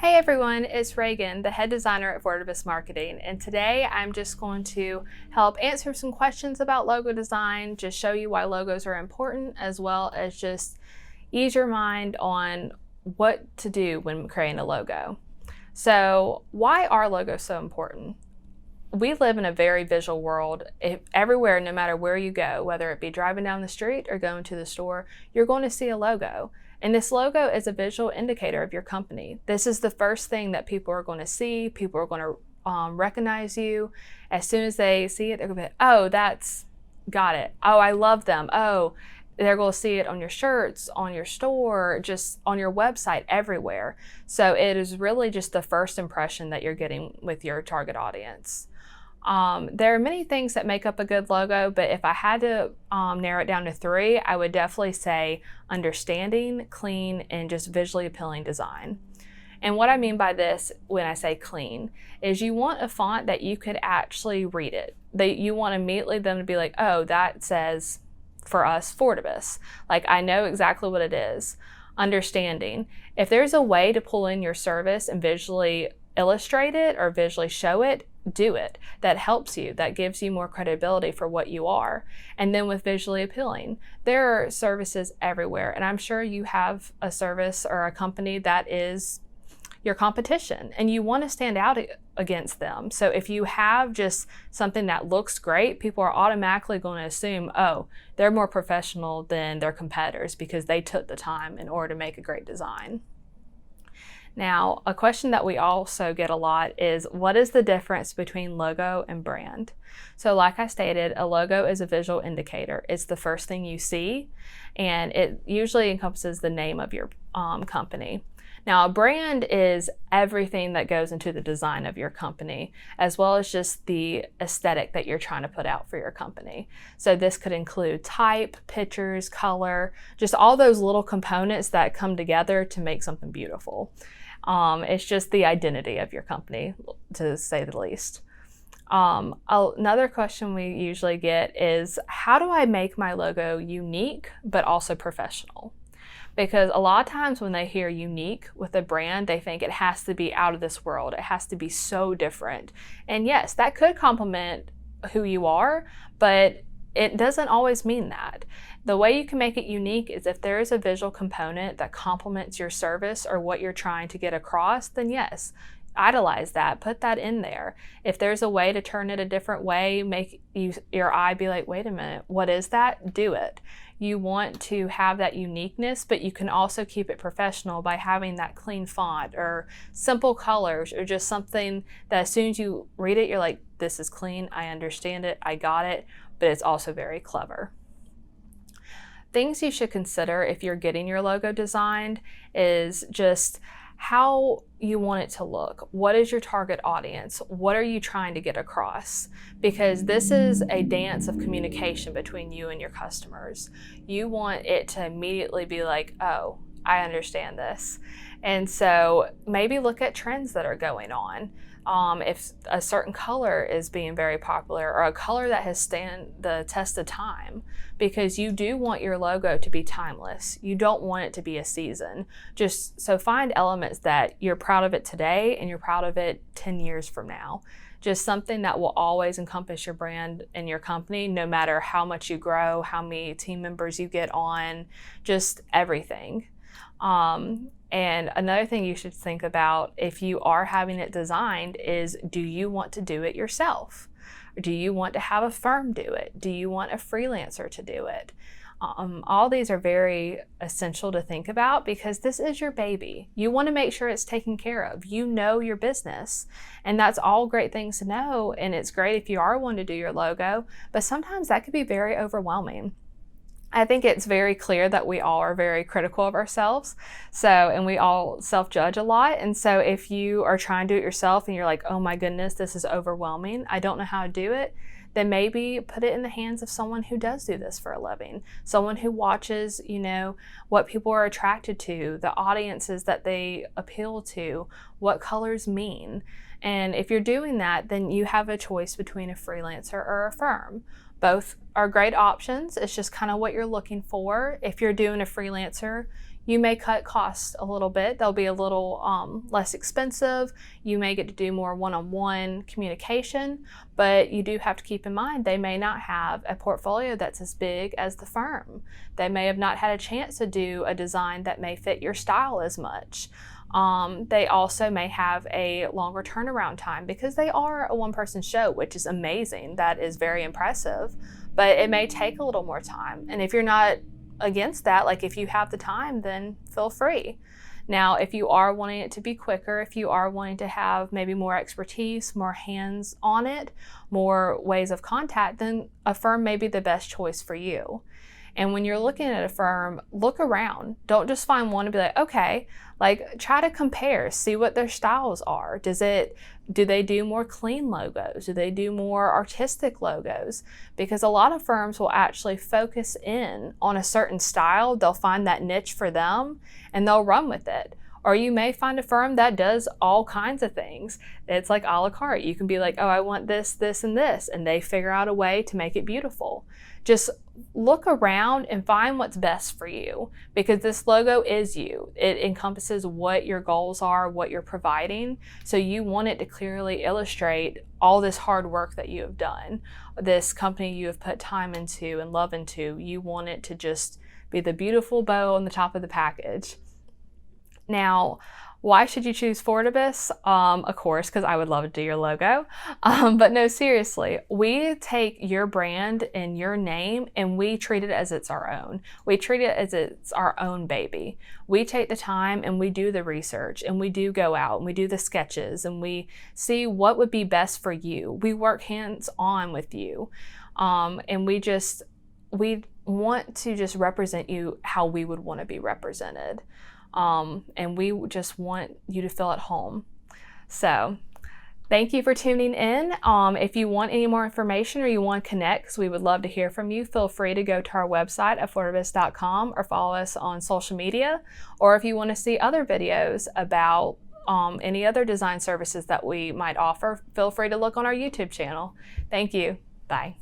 Hey everyone, it's Reganne, the head designer at Fortibus Marketing, and today I'm just going to help answer some questions about logo design, just show you why logos are important, as well as just ease your mind on what to do when creating a logo. So why are logos so important? We live in a very visual world. Everywhere, no matter where you go, whether it be driving down the street or going to the store, you're going to see a logo. And this logo is a visual indicator of your company. This is the first thing that people are going to see. People are going to recognize you. As soon as they see it, they're going to be, oh, that's, got it. Oh, I love them. Oh, they're going to see it on your shirts, on your store, just on your website, everywhere. So it is really just the first impression that you're getting with your target audience. There are many things that make up a good logo, but if I had to narrow it down to three, I would definitely say understanding, clean, and just visually appealing design. And what I mean by this when I say clean is you want a font that you could actually read it. That you want immediately them to be like, oh, that says for us Fortibus. Like I know exactly what it is. Understanding. If there's a way to pull in your service and visually illustrate it or visually show it, do it. That helps you. That gives you more credibility for what you are. And then with visually appealing, there are services everywhere. And I'm sure you have a service or a company that is your competition and you want to stand out against them. So if you have just something that looks great, people are automatically going to assume, oh, they're more professional than their competitors because they took the time in order to make a great design. Now, a question that we also get a lot is, what is the difference between logo and brand? So like I stated, a logo is a visual indicator. It's the first thing you see, and it usually encompasses the name of your company. Now, a brand is everything that goes into the design of your company, as well as just the aesthetic that you're trying to put out for your company. So this could include type, pictures, color, just all those little components that come together to make something beautiful. It's just the identity of your company, to say the least. Another question we usually get is, how do I make my logo unique but also professional? Because a lot of times when they hear unique with a brand, they think it has to be out of this world. It has to be so different. And yes, that could complement who you are, but it doesn't always mean that. The way you can make it unique is if there is a visual component that complements your service or what you're trying to get across, then yes, idolize that, put that in there. If there's a way to turn it a different way, make your eye be like, wait a minute, what is that? Do it. You want to have that uniqueness, but you can also keep it professional by having that clean font or simple colors or just something that as soon as you read it, you're like, this is clean, I understand it, I got it, but it's also very clever. Things you should consider if you're getting your logo designed is just how you want it to look. What is your target audience? What are you trying to get across? Because this is a dance of communication between you and your customers. You want it to immediately be like, oh, I understand this. And so maybe look at trends that are going on. If a certain color is being very popular or a color that has stand the test of time, because you do want your logo to be timeless. You don't want it to be a season. So find elements that you're proud of it today and you're proud of it 10 years from now. Just something that will always encompass your brand and your company, no matter how much you grow, how many team members you get on, just everything. And another thing you should think about if you are having it designed is, do you want to do it yourself? Or do you want to have a firm do it? Do you want a freelancer to do it? All these are very essential to think about because this is your baby. You want to make sure it's taken care of. You know your business, and that's all great things to know. And it's great if you are wanting to do your logo, but sometimes that could be very overwhelming. I think it's very clear that we all are very critical of ourselves. And we all self-judge a lot. And so if you are trying to do it yourself and you're like, oh my goodness, this is overwhelming, I don't know how to do it, then maybe put it in the hands of someone who does do this for a living. Someone who watches, what people are attracted to, the audiences that they appeal to, what colors mean. And if you're doing that, then you have a choice between a freelancer or a firm. Both are great options. It's just kind of what you're looking for. If you're doing a freelancer, you may cut costs a little bit. They'll be a little less expensive. You may get to do more one-on-one communication, but you do have to keep in mind they may not have a portfolio that's as big as the firm. They may have not had a chance to do a design that may fit your style as much. They also may have a longer turnaround time because they are a one-person show, which is amazing. That is very impressive, but it may take a little more time. And if you're not against that, like if you have the time, then feel free. Now, if you are wanting it to be quicker, if you are wanting to have maybe more expertise, more hands on it, more ways of contact, then a firm may be the best choice for you. And when you're looking at a firm, look around. Don't just find one and be like, okay, like try to compare, see what their styles are. Do they do more clean logos? Do they do more artistic logos? Because a lot of firms will actually focus in on a certain style. They'll find that niche for them and they'll run with it. Or you may find a firm that does all kinds of things. It's like a la carte. You can be like, oh, I want this, this, and this, and they figure out a way to make it beautiful. Just look around and find what's best for you, because this logo is you. It encompasses what your goals are, what you're providing. So you want it to clearly illustrate all this hard work that you have done, this company you have put time into and love into. You want it to just be the beautiful bow on the top of the package. Now, why should you choose Fortibus? Of course, because I would love to do your logo. But no, seriously, we take your brand and your name and we treat it as it's our own. We treat it as it's our own baby. We take the time and we do the research and we do go out and we do the sketches and we see what would be best for you. We work hands-on with you. And we want to just represent you how we would want to be represented. And we just want you to feel at home. So thank you for tuning in. If you want any more information or you want to connect, because we would love to hear from you, feel free to go to our website at fortibus.com or follow us on social media. Or if you want to see other videos about any other design services that we might offer, feel free to look on our YouTube channel. Thank you. Bye.